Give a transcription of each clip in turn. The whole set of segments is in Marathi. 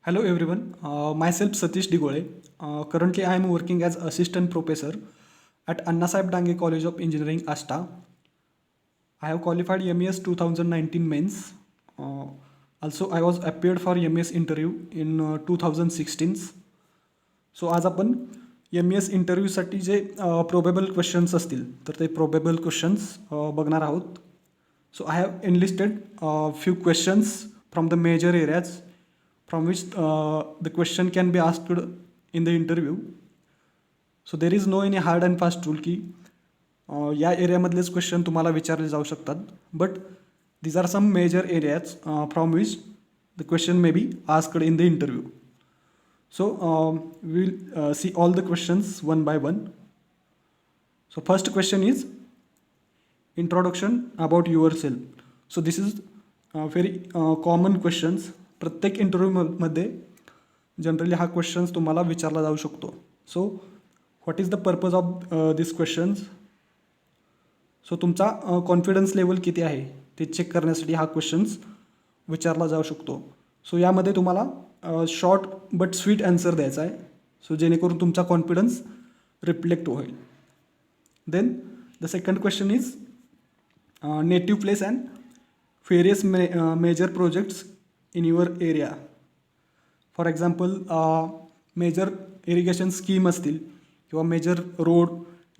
Hello everyone, myself Satish Digole. Currently I am working as assistant professor at Anna Sahib Dange College of Engineering, Ashta. I have qualified MES 2019 mains. Uh, Also I was appeared for MES interview in 2016. So आज आपण MES इंटरव्ह्यूसाठी जे प्रोबेबल क्वेश्चन्स असतील तर ते प्रोबेबल क्वेश्चन्स बघणार आहोत. So I have enlisted few questions from the major areas from which the question can be asked in the interview. So there is no any hard and fast rule की या एरियामधलेच क्वेश्चन तुम्हाला विचारले जाऊ शकतात. But these are some major areas from which the question may be asked in the interview. So we'll see all the questions one by one. So first question is introduction about yourself. So this is very common questions. प्रत्येक इंटरव्ह्यूमध्ये जनरली हा क्वेश्चन्स तुम्हाला विचारला जाऊ शकतो. So what is the purpose of this questions. So तुमचा कॉन्फिडन्स लेवल किती आहे ते चेक करण्यासाठी हा क्वेश्चन्स विचारला जाऊ शकतो. सो यामध्ये तुम्हाला शॉर्ट बट स्वीट आन्सर द्यायचा आहे. सो जेणेकरून तुमचा कॉन्फिडन्स रिफ्लेक्ट होईल. Then the second question is native place and various major projects in your area. For example major irrigation scheme असतील किंवा मेजर रोड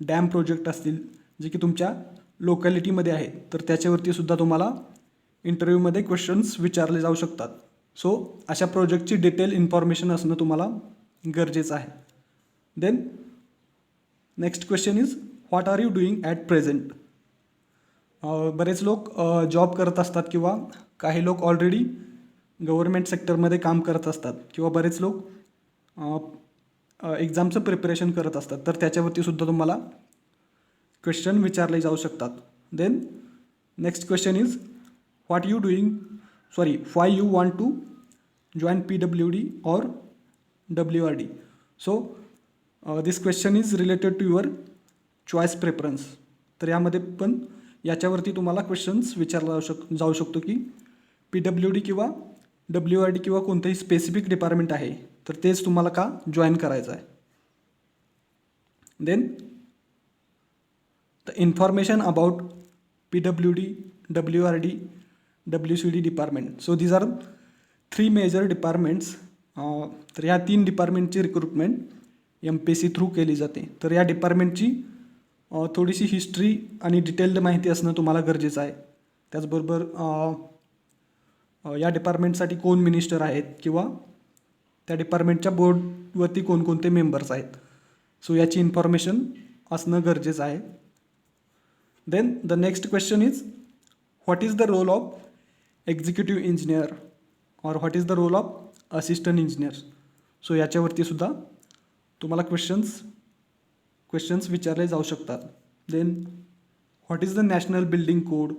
डॅम प्रोजेक्ट असतील जे की तुमच्या लोकॅलिटीमध्ये आहेत तर त्याच्यावरती सुद्धा तुम्हाला इंटरव्ह्यूमध्ये क्वेश्चन्स विचारले जाऊ शकतात. सो अशा प्रोजेक्टची डिटेल इन्फॉर्मेशन असणं तुम्हाला गरजेचं आहे. Then next question is what are you doing at present. बरेच लोक जॉब करत असतात किंवा काही लोक ऑलरेडी गव्हर्मेंट सेक्टरमध्ये काम करत असतात किंवा बरेच लोक एक्झामचं प्रिपरेशन करत असतात तर त्याच्यावरती सुद्धा तुम्हाला क्वेश्चन विचारले जाऊ शकतात. Then next question is what you doing why you want to join PWD or WRD. So this question is related to your choice preference. तर यामध्ये पण याच्यावरती तुम्हाला क्वेश्चन्स विचारला जाऊ शकतो की PWD किंवा WRD किंवा कोणतंही स्पेसिफिक डिपार्टमेंट आहे तर तेच तुम्हाला का जॉईन करायचं आहे. Then the information about PWD, WRD, WCD department. So these are 3 major departments. तर ह्या 3 डिपार्टमेंटची रिक्रुटमेंट MPSC थ्रू केली जाते. तर या डिपार्टमेंटची थोडीशी हिस्ट्री आणि डिटेल्ड माहिती असणं तुम्हाला गरजेचं आहे. त्याचबरोबर या डिपार्टमेंटसाठी कोण मिनिस्टर आहेत किंवा त्या डिपार्टमेंटच्या बोर्डवरती कोणकोणते मेंबर्स आहेत. सो याची इन्फॉर्मेशन असणं गरजेचं आहे. Then the next question is what is the role of executive engineer और what is the role of assistant engineer. So याच्यावरती सुद्धा तुम्हाला क्वेश्चन्स विचारले जाऊ शकतात. Then what is the national building code,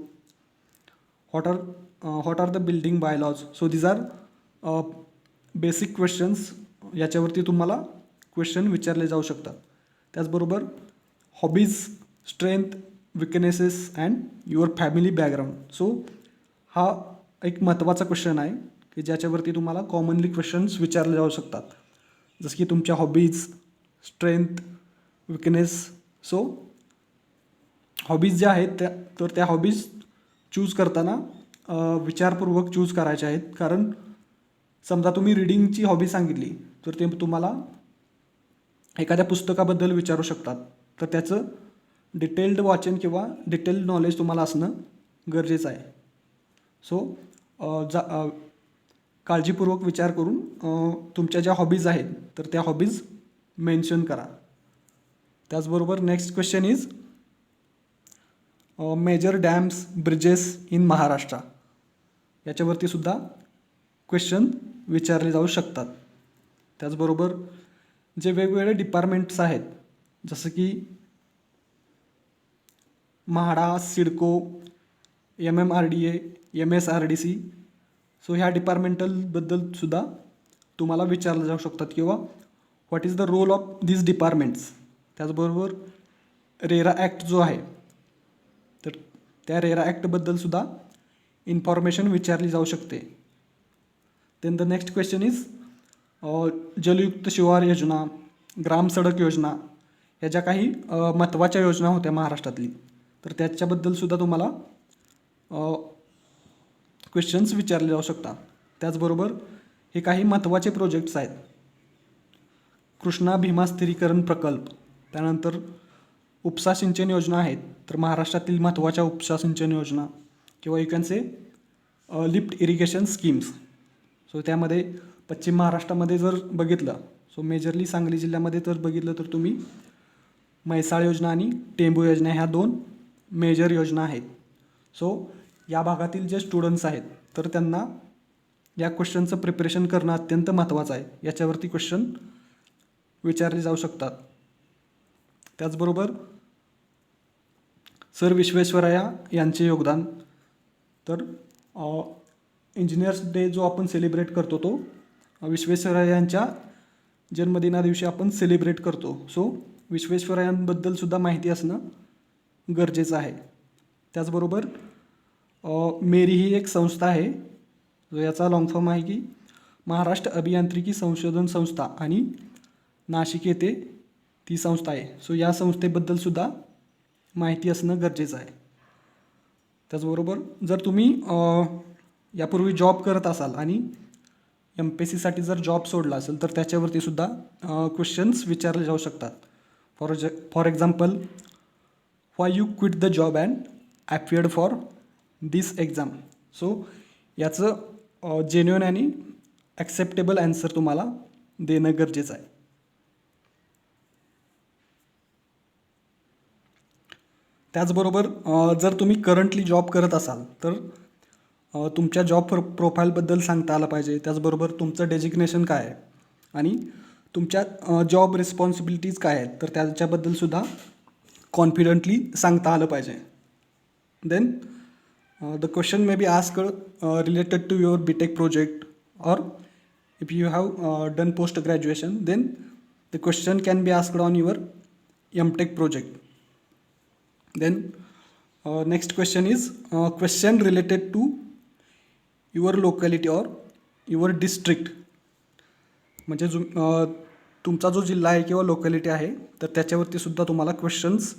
what are the building bylaws. So these are basic questions. याच्यावरती तुम्हाला क्वेश्चन विचारले जाऊ शकतात. त्याचबरोबर hobbies, strength, weaknesses and your family background. So हा एक महत्त्वाचा क्वेश्चन आहे की ज्याच्यावरती तुम्हाला कॉमनली क्वेश्चन्स विचारले जाऊ शकतात. जसं की तुमच्या hobbies, strength, weakness. So hobbies ज्या आहेत त्या हॉबीज चूज करताना विचारपूर्वक चूज करायच्या आहेत. कारण समजा तुम्ही रीडिंगची हॉबी सांगितली तर ते तुम्हाला एखाद्या पुस्तकाबद्दल विचारू शकतात. तर त्याचं डिटेल्ड वाचन किंवा डिटेल्ड नॉलेज तुम्हाला असणं गरजेचं आहे. सो काळजीपूर्वक विचार करून तुमच्या ज्या हॉबीज आहेत तर त्या हॉबीज मेन्शन करा. त्याचबरोबर next question is major dams, bridges in Maharashtra. याच्यावरती सुद्धा क्वेश्चन विचारले जाऊ शकतात. त्याचबरोबर जे वेगवेगळे डिपार्टमेंट्स आहेत जसं की MHADA, CIDCO, MMRDA, MSRDC. So ह्या डिपार्टमेंटलबद्दल सुद्धा तुम्हाला विचारलं जाऊ शकतात किंवा what is the role of this departments. त्याचबरोबर रेरा ॲक्ट जो आहे तर त्या रेरा ॲक्टबद्दल सुद्धा इन्फॉर्मेशन विचारली जाऊ शकते. Then the next question is Jalyukt Shivar योजना, ग्राम सडक योजना, ह्या ज्या काही महत्त्वाच्या योजना होत्या महाराष्ट्रातली, तर त्याच्याबद्दलसुद्धा तुम्हाला क्वेश्चन्स विचारले जाऊ शकतात. त्याचबरोबर हे काही महत्त्वाचे प्रोजेक्ट्स आहेत. कृष्णा भीमा स्थिरीकरण प्रकल्प, त्यानंतर उपसा सिंचन योजना आहेत, तर महाराष्ट्रातील महत्त्वाच्या उपसा सिंचन योजना किंवा you can say lift irrigation schemes. So त्यामध्ये पश्चिम महाराष्ट्रामध्ये जर बघितलं, सो मेजरली सांगली जिल्ह्यामध्ये जर बघितलं तर तुम्ही म्हैसाळ योजना आणि टेंबू योजना ह्या 2 मेजर योजना आहेत. सो या भागातील जे स्टुडंट्स आहेत तर त्यांना या क्वेश्चनचं प्रिपरेशन करणं अत्यंत महत्त्वाचं आहे. याच्यावरती क्वेश्चन विचारले जाऊ शकतात. त्याचबरोबर सर विश्वेश्वरय्या यांचे योगदान, तर इंजिनियर्स डे जो आपण सेलिब्रेट करतो तो विश्वेश्वरय्या यांच्या जन्मदिनादिवशी आपण सेलिब्रेट करतो. सो विश्वेश्वरय्यांबद्दलसुद्धा माहिती असणं गरजेचं आहे. त्याचबरोबर मेरी ही एक संस्था आहे, जो याचा लॉंग फॉर्म आहे की महाराष्ट्र अभियांत्रिकी संशोधन संस्था, आणि नाशिक येथे ती संस्था आहे. सो या संस्थेबद्दलसुद्धा माहिती असणं गरजेचं आहे. त्याचबरोबर जर तुम्ही यापूर्वी जॉब करत असाल आणि MPSCसाठी जर जॉब सोडला असेल तर त्याच्यावरती सुद्धा क्वेश्चन्स विचारले जाऊ शकतात. For example, why you quit the job and appeared for this exam. So याचं जेन्युइन आणि ॲक्सेप्टेबल ॲन्सर तुम्हाला देणं गरजेचं आहे. त्याचबरोबर जर तुम्ही करंटली जॉब करत असाल तर तुमच्या जॉब प्रोफाईलबद्दल सांगता आलं पाहिजे. त्याचबरोबर तुमचं डेजिग्नेशन काय आहे आणि तुमच्या जॉब रिस्पॉन्सिबिलिटीज काय आहेत तर त्याच्याबद्दलसुद्धा कॉन्फिडंटली सांगता आलं पाहिजे. Then the question may be asked related to your BTech project, और if you have done post graduation then the question can be asked on your MTech project. Then next question is question related to your locality or your district. म्हणजे तुमचा जो जिल्हा आहे किंवा लोकॅलिटी आहे तर त्याच्यावरती सुद्धा तुम्हाला क्वेश्चन्स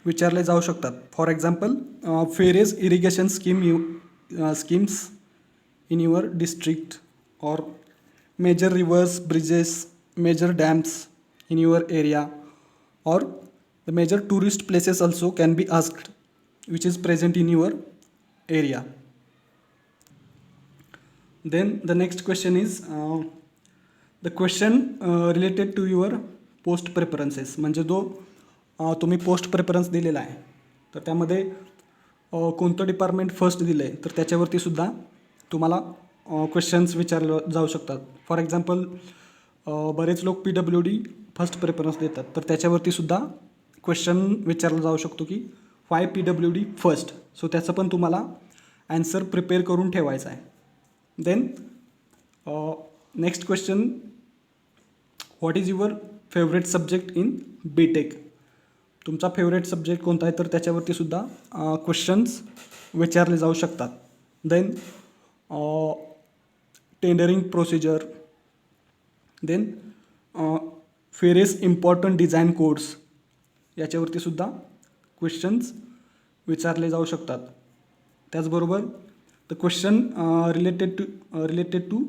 विचारले जाऊ शकतात. फॉर एक्झाम्पल, फेरेज irrigation schemes in your district, और major rivers, bridges, major dams in your area, और the major tourist places also can be asked which is present in your area. Then the next question is the question related to your post preferences. म्हणजे जो तुम्ही पोस्ट प्रेफरन्स दिलेला आहे तर त्यामध्ये कोणतं डिपार्टमेंट फर्स्ट दिलं आहे तर त्याच्यावरती सुद्धा तुम्हाला क्वेश्चन्स विचारले जाऊ शकतात. फॉर एक्झाम्पल, बरेच लोक PWD फर्स्ट प्रेफरन्स देतात तर त्याच्यावरती सुद्धा क्वेश्चन विचारला जाऊ शकतो की वाय PWD फर्स्ट. सो त्याचं पण तुम्हाला ॲन्सर प्रिपेअर करून ठेवायचं आहे. Then next question, what is your favourite subject in BTech. तुमचा फेवरेट सब्जेक्ट कोणता आहे तर त्याच्यावरती सुद्धा क्वेश्चन्स विचारले जाऊ शकतात. Then tendering procedure, then various important design codes, याच्यावरती सुद्धा क्वेश्चन्स विचारले जाऊ शकतात. त्याचबरोबर the question related to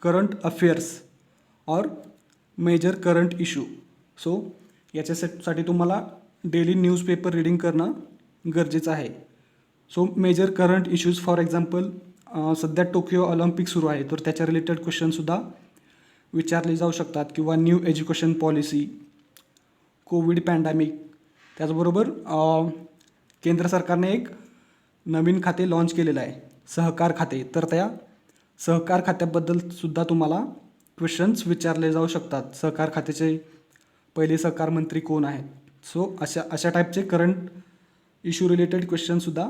current affairs और मेजर करंट इशू. सो याच्यासाठी तुम्हाला डेली न्यूजपेपर रीडिंग करणं गरजेचं आहे. So major current issues, for example, सध्या टोकियो ऑलिम्पिक सुरू आहे तर त्याच्या रिलेटेड क्वेश्चनसुद्धा विचारले जाऊ शकतात, किंवा new education policy, Covid pandemic. त्याचबरोबर केंद्र सरकारने एक नवीन खाते लॉन्च केलेलं आहे, सहकार खाते, तर त्या सहकार खात्याबद्दलसुद्धा तुम्हाला क्वेश्चन्स विचारले जाऊ शकतात. सहकार खात्याचे पहिले सहकार मंत्री कोण आहेत. सो अशा टाईपचे करंट इश्यू रिलेटेड क्वेश्चनसुद्धा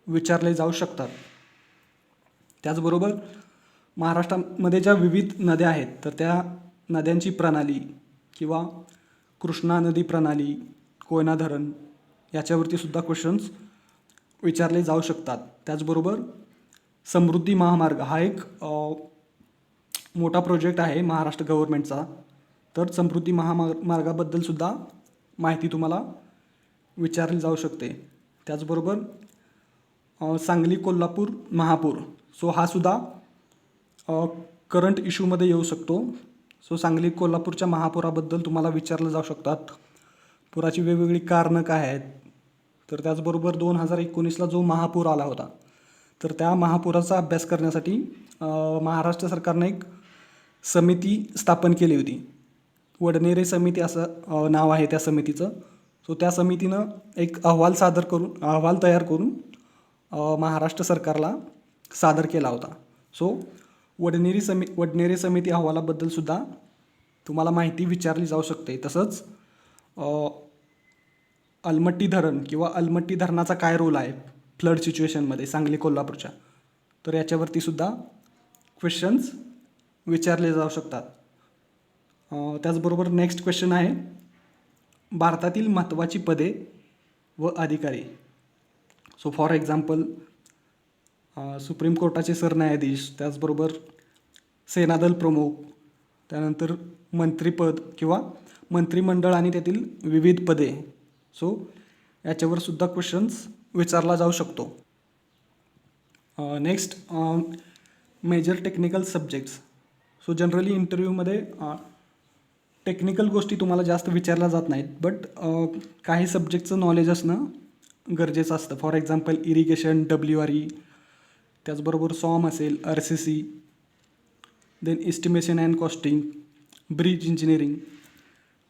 विचारले जाऊ शकतात. त्याचबरोबर महाराष्ट्रामध्ये ज्या विविध नद्या आहेत तर त्या नद्यांची प्रणाली, किंवा कृष्णा नदी प्रणाली, कोयना धरण, याच्यावरती सुद्धा क्वेश्चन्स विचारले जाऊ शकतात. त्याचबरोबर समृद्धी महामार्ग हा एक मोठा प्रोजेक्ट आहे महाराष्ट्र गव्हर्नमेंटचा, तर समृद्धी महामार्गाबद्दलसुद्धा माहिती तुम्हाला विचारली जाऊ शकते. त्याचबरोबर सांगली कोल्हापूर महापूर, सो हा सुद्धा करंट इश्यूमध्ये येऊ शकतो. सो सांगली कोल्हापूरच्या महापुराबद्दल तुम्हाला विचारलं जाऊ शकतात. पुराची वेगवेगळी कारणं काय आहेत. तर त्याचबरोबर 2019ला जो महापूर आला होता, तर त्या महापुराचा अभ्यास करण्यासाठी महाराष्ट्र सरकारने एक समिती स्थापन केली होती. वडनेरे समिती असं नाव आहे त्या समितीचं. सो त्या समितीनं एक अहवाल तयार करून महाराष्ट्र सरकारला सादर केला होता. सो वडनेरे समिती अहवालाबद्दलसुद्धा तुम्हाला माहिती विचारली जाऊ शकते. तसंच अलमट्टी धरण किंवा अलमट्टी धरणाचा काय रोल आहे फ्लड सिच्युएशनमध्ये सांगली कोल्हापूरच्या, तर याच्यावरतीसुद्धा क्वेश्चन्स विचारले जाऊ शकतात. त्याचबरोबर नेक्स्ट क्वेश्चन आहे, भारतातील महत्त्वाची पदे व अधिकारी. सो फॉर एक्झाम्पल सुप्रीम कोर्टाचे सरन्यायाधीश, त्याचबरोबर सेनादल प्रमुख, त्यानंतर मंत्रिपद किंवा मंत्रिमंडळ आणि त्यातील विविध पदे. सो याच्यावर सुद्धा क्वेश्चन्स विचारला जाऊ शकतो. Next major technical subjects. So generally इंटरव्ह्यूमध्ये टेक्निकल गोष्टी तुम्हाला जास्त विचारल्या जात नाहीत, बट काही सब्जेक्टचं नॉलेज असणं गरजेचं असतं. फॉर एक्झाम्पल इरिगेशन, WRE, त्याचबरोबर सॉम असेल, RCC, then estimation and costing, bridge engineering,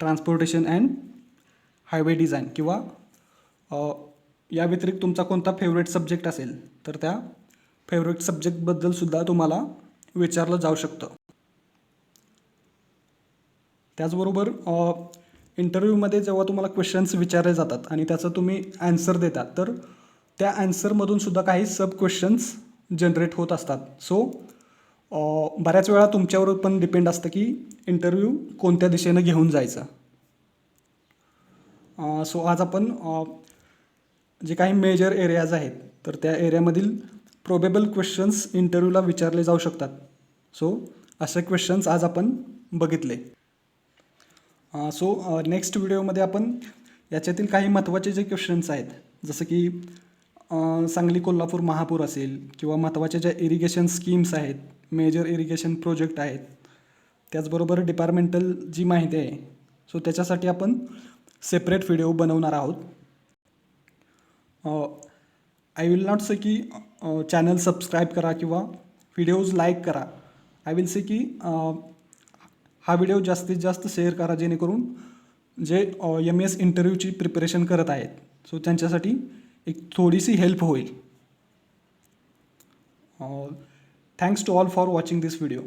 transportation and highway design, किंवा या व्यतिरिक्त तुमचा कोणता फेवरेट सब्जेक्ट असेल तर त्या फेवरेट सब्जेक्टबद्दलसुद्धा तुम्हाला विचारलं जाऊ शकतं. त्याचबरोबर इंटरव्ह्यूमध्ये जेव्हा तुम्हाला क्वेश्चन्स विचारले जातात आणि त्याचं तुम्ही ॲन्सर देतात, तर त्या ॲन्सरमधूनसुद्धा काही सब क्वेश्चन्स जनरेट होत असतात. सो बऱ्याच वेळा तुमच्यावर पण डिपेंड असतं की इंटरव्ह्यू कोणत्या दिशेनं घेऊन जायचं. सो आज आपण जे काही मेजर एरियाज आहेत, तर त्या एरियामधील प्रोबेबल क्वेश्चन्स इंटरव्ह्यूला विचारले जाऊ शकतात. सो असे क्वेश्चन्स आज आपण बघितले. सो नेक्स्ट व्हिडिओमध्ये आपण याच्यातील काही महत्त्वाचे जे क्वेश्चन्स आहेत, जसं की सांगली कोल्हापूर महापूर असेल, किंवा महत्त्वाच्या ज्या इरिगेशन स्कीम्स आहेत, मेजर इरिगेशन प्रोजेक्ट आहेत, त्याचबरोबर डिपार्टमेंटल जी माहिती आहे, सो त्याच्यासाठी आपण सेपरेट व्हिडिओ बनवणार आहोत. आय विल नॉट से की चॅनल सबस्क्राईब करा किंवा व्हिडिओज लाईक करा. आय विल से की हा व्हिडिओ जास्तीत जास्त शेअर करा, जेणेकरून जे MES इंटरव्ह्यूची प्रिपरेशन करत आहेत, सो त्यांच्यासाठी एक थोडीशी हेल्प होईल. Thanks to all for watching this video.